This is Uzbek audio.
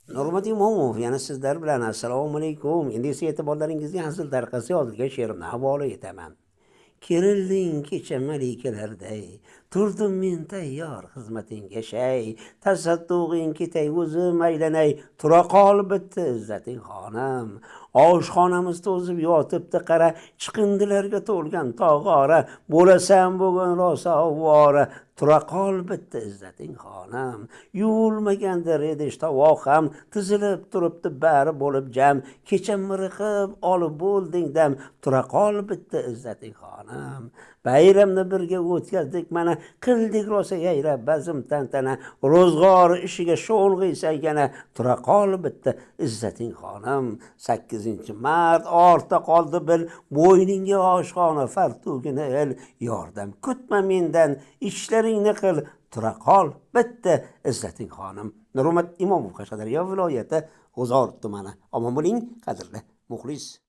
Nurmat Imomov, yana sizlar bilan assalomu alaykum. Endi esa e'tiborlaringizga hazil tarqasi yozilgan she'rimni havola etaman. Kerilding kecha malikalarday, turdim men tayyor xizmatingga shay, tasaddug'ing ketay o'zim aylanay, tura qol bitta izzating xonim. Oshxonamiz to'zib yotibdi qara, chiqindilarga to'lgan tog'ora, bo'lasan bugun rosa ovvora, tura qol bitta izzating xonim. Yuvilmagandir idish tovoq ham, tizilib turibdi bari bo'lib jam, kecha miriqib olib bo'lding dam, tura qol bitta izzating xonim. Bayramni birga o'tkazdik mana, qildik rosa yayrab bazm tantana, ro'zg'or ishiga sho'ng'iysan yana, tura qol bitta izzating xonim. 8-mart ortda qoldi bil, bo'yningga oshxona fartugini el, yordam kutma mendan, ishlaringni qil, tura qol bitta izzating xonim. Nurmat Imomov, Qashqadaryo viloyati G'uzor tumani. Omon bo'ling, qadrli muxlis.